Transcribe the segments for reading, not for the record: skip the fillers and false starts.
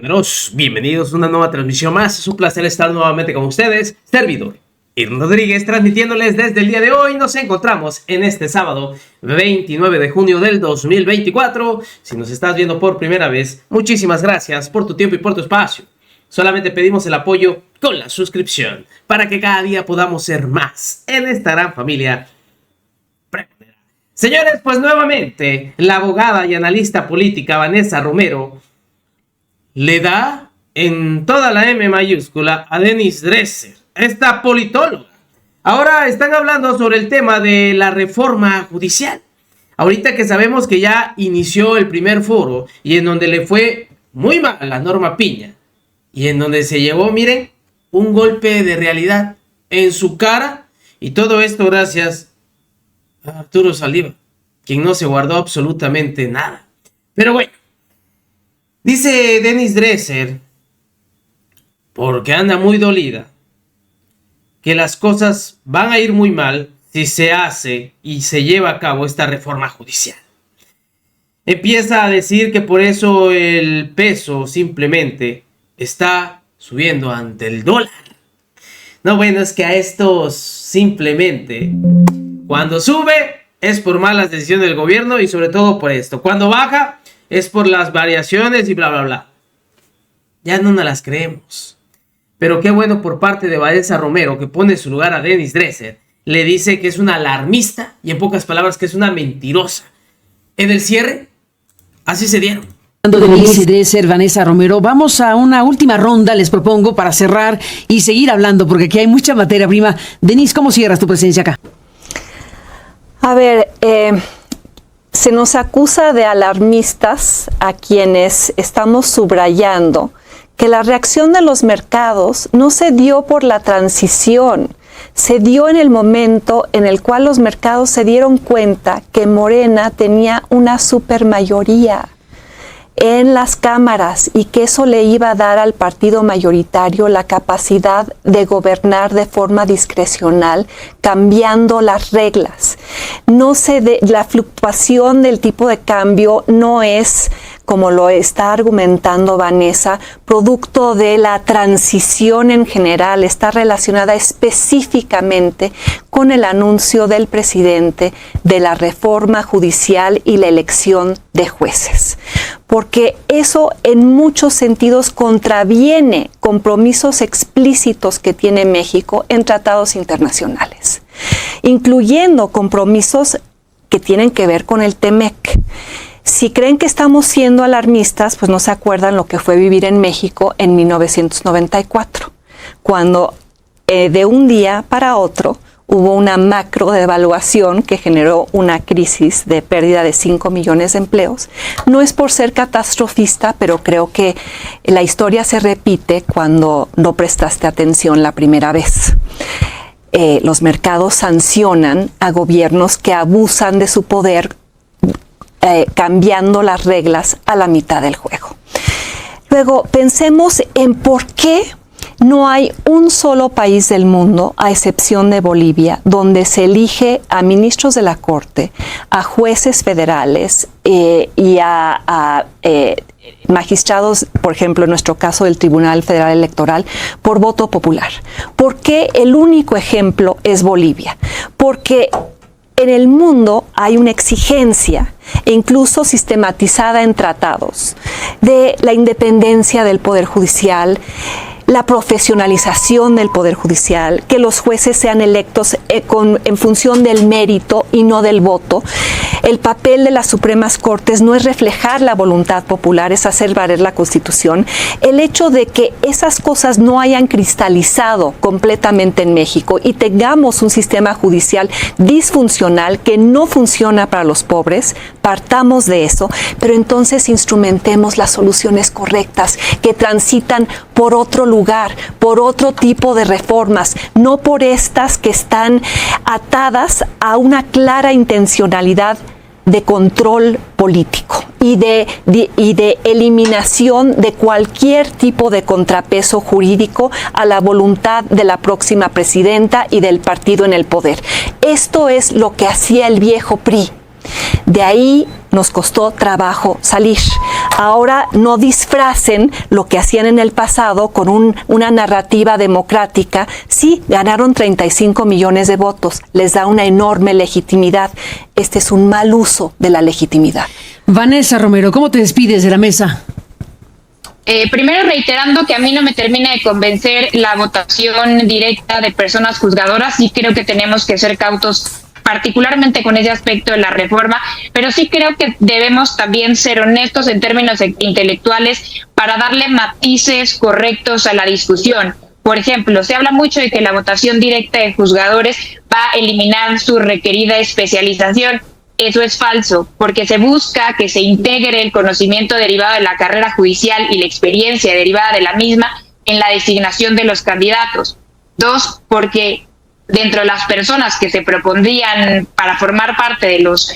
Bienvenidos, bienvenidos a una nueva transmisión más. Es un placer estar nuevamente con ustedes, servidor Irwin Rodríguez, transmitiéndoles desde el día de hoy. Nos encontramos en este sábado 29 de junio del 2024. Si nos estás viendo por primera vez, muchísimas gracias por tu tiempo y por tu espacio. Solamente pedimos el apoyo con la suscripción para que cada día podamos ser más en esta gran familia. Señores, pues nuevamente la abogada y analista política Vanessa Romero le da en toda la M mayúscula a Denis Dresser, esta politóloga. Ahora están hablando sobre el tema de la reforma judicial. Ahorita que sabemos que ya inició el primer foro y en donde le fue muy mal a la Norma Piña y en donde se llevó, miren, un golpe de realidad en su cara, y todo esto gracias a Arturo Saldívar, quien no se guardó absolutamente nada. Pero bueno, dice Denis Dresser, porque anda muy dolida, que las cosas van a ir muy mal si se hace y se lleva a cabo esta reforma judicial. Empieza a decir que por eso el peso simplemente está subiendo ante el dólar. No, bueno, es que a estos simplemente, cuando sube es por malas decisiones del gobierno y sobre todo por esto. Cuando baja es por las variaciones y bla, bla, bla. Ya no nos las creemos. Pero qué bueno por parte de Vanessa Romero, que pone en su lugar a Denis Dresser. Le dice que es una alarmista y en pocas palabras que es una mentirosa. En el cierre, así se dieron. Hablando de Denis Dresser, Vanessa Romero, vamos a una última ronda, les propongo, para cerrar y seguir hablando, porque aquí hay mucha materia prima. Denis, ¿cómo cierras tu presencia acá? A ver, se nos acusa de alarmistas a quienes estamos subrayando que la reacción de los mercados no se dio por la transición, se dio en el momento en el cual los mercados se dieron cuenta que Morena tenía una supermayoría en las cámaras y que eso le iba a dar al partido mayoritario la capacidad de gobernar de forma discrecional, cambiando las reglas. La fluctuación del tipo de cambio no es, como lo está argumentando Vanessa, producto de la transición en general, está relacionada específicamente con el anuncio del presidente de la reforma judicial y la elección de jueces. Porque eso en muchos sentidos contraviene compromisos explícitos que tiene México en tratados internacionales, incluyendo compromisos que tienen que ver con el TEMEC. Si creen que estamos siendo alarmistas, pues no se acuerdan lo que fue vivir en México en 1994, cuando de un día para otro hubo una macro devaluación que generó una crisis de pérdida de 5 millones de empleos. No es por ser catastrofista, pero creo que la historia se repite cuando no prestaste atención la primera vez. Los mercados sancionan a gobiernos que abusan de su poder, cambiando las reglas a la mitad del juego. Luego, pensemos en por qué no hay un solo país del mundo, a excepción de Bolivia, donde se elige a ministros de la Corte, a jueces federales y a magistrados, por ejemplo, en nuestro caso del Tribunal Federal Electoral, por voto popular. ¿Por qué el único ejemplo es Bolivia? Porque en el mundo hay una exigencia, e incluso sistematizada en tratados, de la independencia del Poder Judicial, la profesionalización del Poder Judicial, que los jueces sean electos en función del mérito y no del voto. El papel de las Supremas Cortes no es reflejar la voluntad popular, es hacer valer la Constitución. El hecho de que esas cosas no hayan cristalizado completamente en México y tengamos un sistema judicial disfuncional que no funciona para los pobres, partamos de eso, pero entonces instrumentemos las soluciones correctas que transitan por otro lugar, por otro tipo de reformas, no por estas que están atadas a una clara intencionalidad de control político y de eliminación de cualquier tipo de contrapeso jurídico a la voluntad de la próxima presidenta y del partido en el poder. Esto es lo que hacía el viejo PRI. De ahí nos costó trabajo salir. Ahora no disfracen lo que hacían en el pasado con una narrativa democrática. Sí, ganaron 35 millones de votos, les da una enorme legitimidad. Este es un mal uso de la legitimidad. Vanessa Romero, ¿cómo te despides de la mesa? Primero reiterando que a mí no me termina de convencer la votación directa de personas juzgadoras. Sí creo que tenemos que ser cautos, particularmente con ese aspecto de la reforma, pero sí creo que debemos también ser honestos en términos intelectuales para darle matices correctos a la discusión. Por ejemplo, se habla mucho de que la votación directa de juzgadores va a eliminar su requerida especialización. Eso es falso, porque se busca que se integre el conocimiento derivado de la carrera judicial y la experiencia derivada de la misma en la designación de los candidatos. 2, porque dentro de las personas que se propondrían para formar parte de los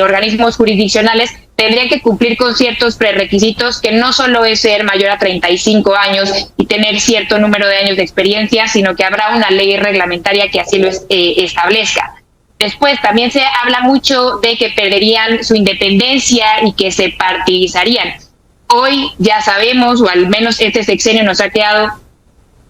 organismos jurisdiccionales, tendrían que cumplir con ciertos prerequisitos, que no solo es ser mayor a 35 años y tener cierto número de años de experiencia, sino que habrá una ley reglamentaria que así lo establezca. Después también se habla mucho de que perderían su independencia y que se partidizarían. Hoy ya sabemos, o al menos este sexenio nos ha quedado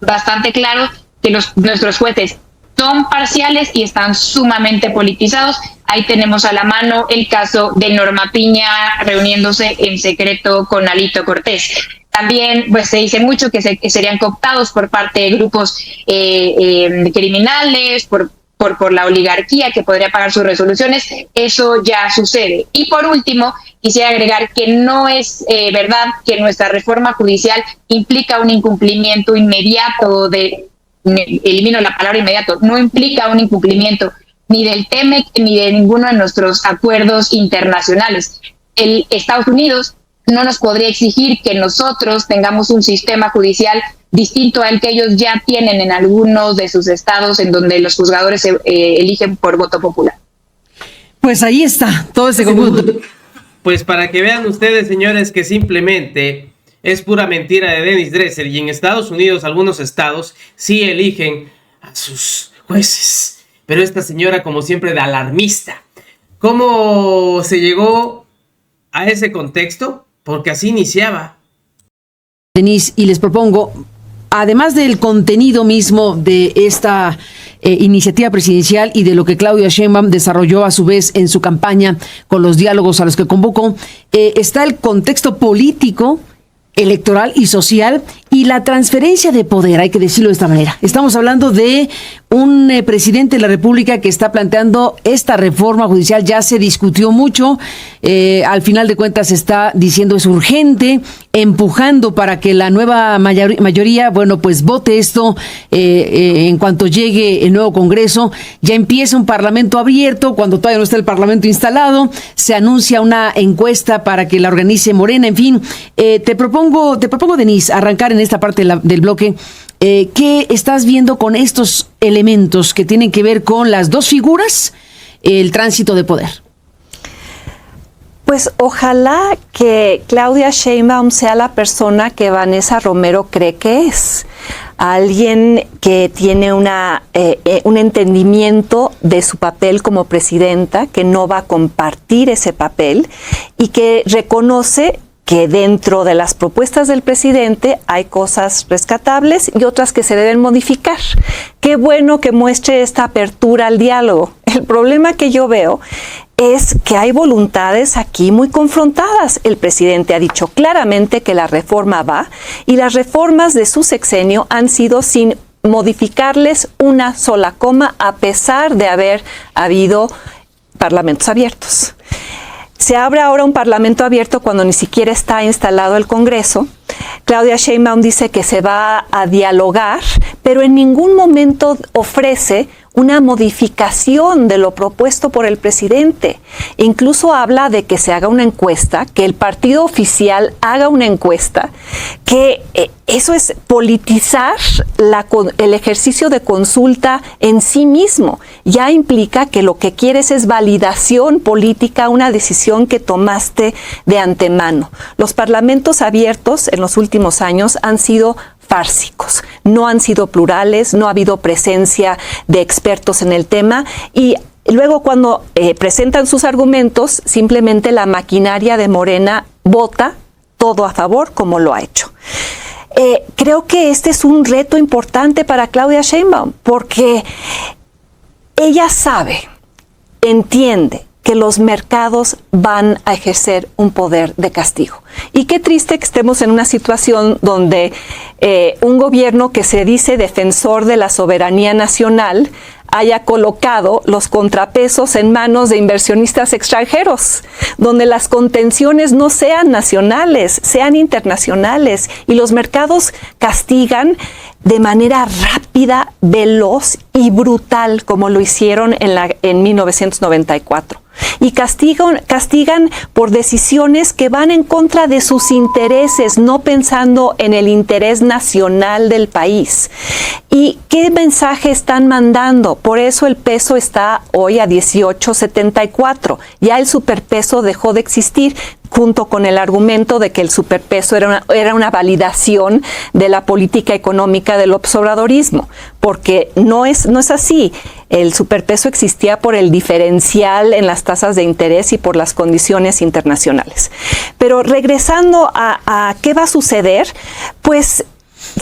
bastante claro, que nuestros jueces son parciales y están sumamente politizados. Ahí tenemos a la mano el caso de Norma Piña reuniéndose en secreto con Alito Cortés. También pues se dice mucho que serían cooptados por parte de grupos criminales, por la oligarquía que podría pagar sus resoluciones. Eso ya sucede. Y por último, quisiera agregar que no es verdad que nuestra reforma judicial implica un incumplimiento inmediato elimino la palabra inmediato, no implica un incumplimiento ni del TEMEC ni de ninguno de nuestros acuerdos internacionales. El Estados Unidos no nos podría exigir que nosotros tengamos un sistema judicial distinto al que ellos ya tienen en algunos de sus estados, en donde los juzgadores se eligen por voto popular. Pues ahí está, todo ese conjunto. Pues para que vean ustedes, señores, que simplemente es pura mentira de Dennis Dresser, y en Estados Unidos algunos estados sí eligen a sus jueces, pero esta señora, como siempre, de alarmista. ¿Cómo se llegó a ese contexto? Porque así iniciaba. Denise, y les propongo, además del contenido mismo de esta iniciativa presidencial y de lo que Claudia Sheinbaum desarrolló a su vez en su campaña con los diálogos a los que convocó, está el contexto político, electoral y social y la transferencia de poder, hay que decirlo de esta manera. Estamos hablando de un presidente de la República que está planteando esta reforma judicial. Ya se discutió mucho, al final de cuentas está diciendo es urgente, empujando para que la nueva mayoría, bueno, pues vote esto en cuanto llegue el nuevo Congreso. Ya empieza un parlamento abierto, cuando todavía no está el parlamento instalado, se anuncia una encuesta para que la organice Morena, en fin. Te propongo, Denise, arrancar en esta parte del bloque. ¿Qué estás viendo con estos elementos que tienen que ver con las dos figuras, el tránsito de poder? Pues ojalá que Claudia Sheinbaum sea la persona que Vanessa Romero cree que es. Alguien que tiene un entendimiento de su papel como presidenta, que no va a compartir ese papel y que reconoce que dentro de las propuestas del presidente hay cosas rescatables y otras que se deben modificar. Qué bueno que muestre esta apertura al diálogo. El problema que yo veo es que hay voluntades aquí muy confrontadas. El presidente ha dicho claramente que la reforma va, y las reformas de su sexenio han sido sin modificarles una sola coma, a pesar de haber habido parlamentos abiertos. Se abre ahora un parlamento abierto cuando ni siquiera está instalado el Congreso. Claudia Sheinbaum dice que se va a dialogar, pero en ningún momento ofrece una modificación de lo propuesto por el presidente. Incluso habla de que se haga una encuesta, que el partido oficial haga una encuesta, que eso es politizar el ejercicio de consulta en sí mismo. Ya implica que lo que quieres es validación política, una decisión que tomaste de antemano. Los parlamentos abiertos en los últimos años han sido fársicos, no han sido plurales, no ha habido presencia de expertos en el tema, y Luego, cuando presentan sus argumentos, simplemente la maquinaria de Morena vota todo a favor, como lo ha hecho. Creo que este es un reto importante para Claudia Sheinbaum, porque ella sabe, entiende que los mercados van a ejercer un poder de castigo. Y qué triste que estemos en una situación donde un gobierno que se dice defensor de la soberanía nacional haya colocado los contrapesos en manos de inversionistas extranjeros, donde las contenciones no sean nacionales, sean internacionales, y los mercados castigan de manera rápida, veloz y brutal, como lo hicieron en 1994. Y castigan por decisiones que van en contra de sus intereses, no pensando en el interés nacional del país. ¿Y qué mensaje están mandando? Por eso el peso está hoy a 18.74. Ya el superpeso dejó de existir, junto con el argumento de que el superpeso era una validación de la política económica del observadorismo, porque no es así. El superpeso existía por el diferencial en las tasas de interés y por las condiciones internacionales. Pero regresando a qué va a suceder, pues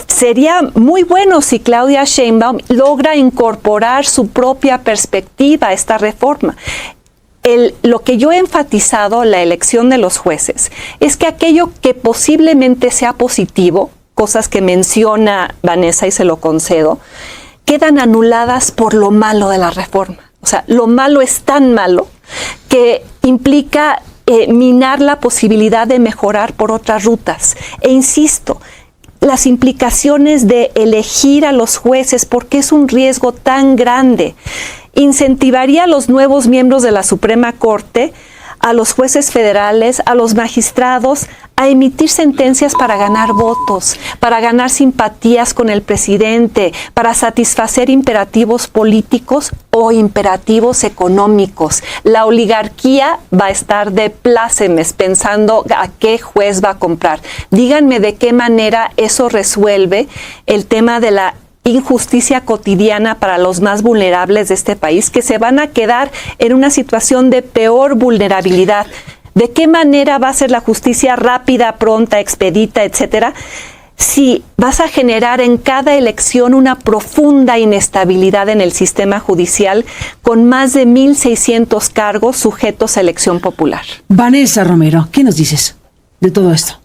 sería muy bueno si Claudia Sheinbaum logra incorporar su propia perspectiva a esta reforma. Lo que yo he enfatizado, la elección de los jueces, es que aquello que posiblemente sea positivo, cosas que menciona Vanessa y se lo concedo, quedan anuladas por lo malo de la reforma. O sea, lo malo es tan malo que implica minar la posibilidad de mejorar por otras rutas. E insisto, las implicaciones de elegir a los jueces, porque es un riesgo tan grande, incentivaría a los nuevos miembros de la Suprema Corte, a los jueces federales, a los magistrados, a emitir sentencias para ganar votos, para ganar simpatías con el presidente, para satisfacer imperativos políticos o imperativos económicos. La oligarquía va a estar de plácemes pensando a qué juez va a comprar. Díganme de qué manera eso resuelve el tema de la injusticia cotidiana para los más vulnerables de este país, que se van a quedar en una situación de peor vulnerabilidad. ¿De qué manera va a ser la justicia rápida, pronta, expedita, etcétera? Si vas a generar en cada elección una profunda inestabilidad en el sistema judicial, con más de 1,600 cargos sujetos a elección popular. Vanessa Romero, ¿qué nos dices de todo esto?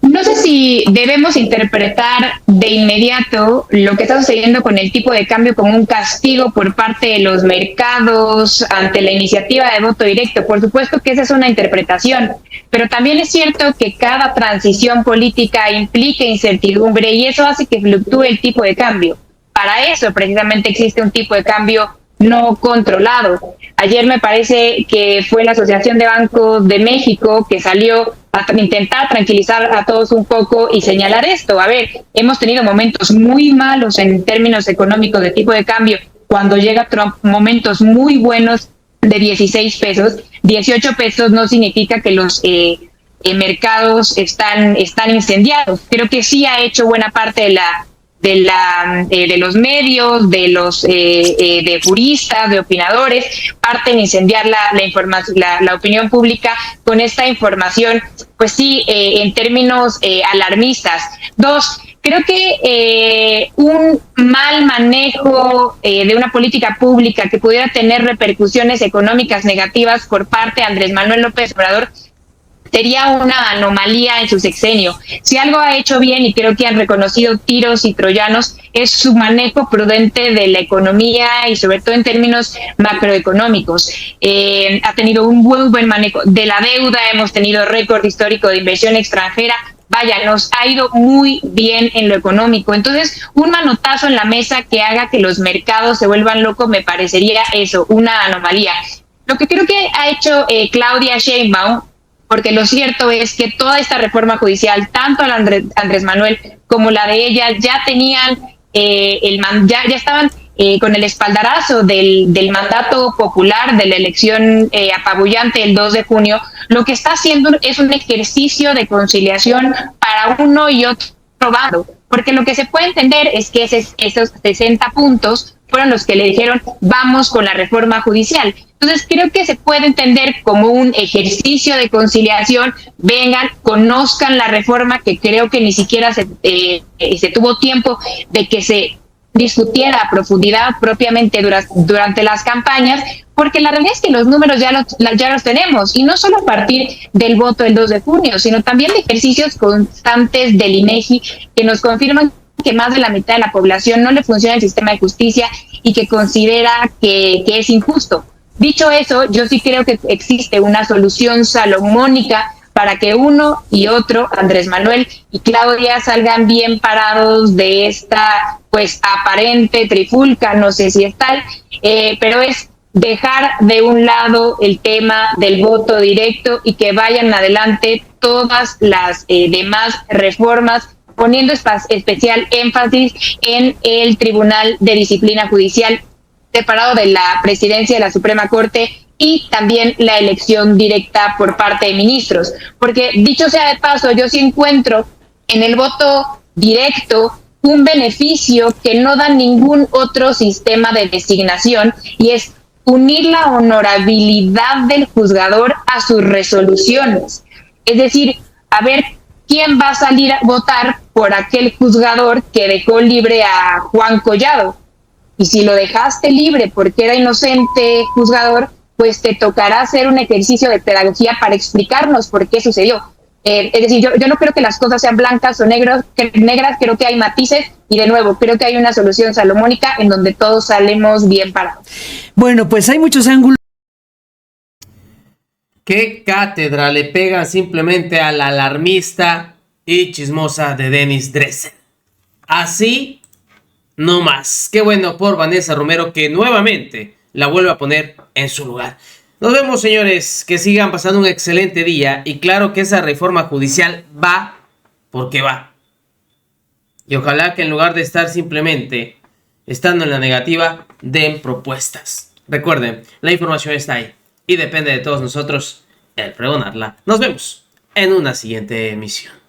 No sé si debemos interpretar de inmediato lo que está sucediendo con el tipo de cambio como un castigo por parte de los mercados ante la iniciativa de voto directo. Por supuesto que esa es una interpretación, pero también es cierto que cada transición política implica incertidumbre y eso hace que fluctúe el tipo de cambio. Para eso precisamente existe un tipo de cambio no controlado. Ayer me parece que fue la Asociación de Bancos de México que salió a intentar tranquilizar a todos un poco y señalar esto. A ver, hemos tenido momentos muy malos en términos económicos de tipo de cambio. Cuando llega Trump, momentos muy buenos de 16 pesos. 18 pesos no significa que los mercados están incendiados. Creo que sí ha hecho buena parte de los medios, de juristas, de opinadores, parten incendiar la información, la opinión pública con esta información, pues sí, en términos alarmistas. Dos, creo que un mal manejo de una política pública que pudiera tener repercusiones económicas negativas por parte de Andrés Manuel López Obrador sería una anomalía en su sexenio. Si algo ha hecho bien, y creo que han reconocido tiros y troyanos, es su manejo prudente de la economía y sobre todo en términos macroeconómicos. Ha tenido un muy buen manejo de la deuda, hemos tenido récord histórico de inversión extranjera. Vaya, nos ha ido muy bien en lo económico. Entonces, un manotazo en la mesa que haga que los mercados se vuelvan locos me parecería eso, una anomalía. Lo que creo que ha hecho Claudia Sheinbaum, porque lo cierto es que toda esta reforma judicial, tanto la Andrés Manuel como la de ella, ya tenían ya estaban con el espaldarazo del mandato popular, de la elección apabullante del 2 de junio. Lo que está haciendo es un ejercicio de conciliación para uno y otro bando, porque lo que se puede entender es que esos 60 puntos fueron los que le dijeron vamos con la reforma judicial. Entonces creo que se puede entender como un ejercicio de conciliación, vengan, conozcan la reforma, que creo que ni siquiera se tuvo tiempo de que se discutiera a profundidad propiamente durante las campañas, porque la realidad es que los números ya los tenemos, y no solo a partir del voto del 2 de junio, sino también de ejercicios constantes del INEGI que nos confirman que más de la mitad de la población no le funciona el sistema de justicia y que considera que es injusto. Dicho eso, yo sí creo que existe una solución salomónica para que uno y otro, Andrés Manuel y Claudia, salgan bien parados de esta pues aparente trifulca, no sé si es tal, pero es dejar de un lado el tema del voto directo y que vayan adelante todas las demás reformas, poniendo especial énfasis en el Tribunal de Disciplina Judicial separado de la presidencia de la Suprema Corte, y también la elección directa por parte de ministros. Porque, dicho sea de paso, yo sí encuentro en el voto directo un beneficio que no da ningún otro sistema de designación, y es unir la honorabilidad del juzgador a sus resoluciones. Es decir, a ver quién va a salir a votar por aquel juzgador que dejó libre a Juan Collado. Y si lo dejaste libre porque era inocente juzgador, pues te tocará hacer un ejercicio de pedagogía para explicarnos por qué sucedió. Es decir, yo no creo que las cosas sean blancas o negras, creo que hay matices, y de nuevo, creo que hay una solución salomónica en donde todos salimos bien parados. Bueno, pues hay muchos ángulos. ¿Qué cátedra le pegan simplemente a la alarmista y chismosa de Denis Dresser? Así, no más. Qué bueno por Vanessa Romero, que nuevamente la vuelve a poner en su lugar. Nos vemos, señores, que sigan pasando un excelente día, y claro que esa reforma judicial va porque va. Y ojalá que en lugar de estar simplemente estando en la negativa, den propuestas. Recuerden, la información está ahí y depende de todos nosotros el pregonarla. Nos vemos en una siguiente emisión.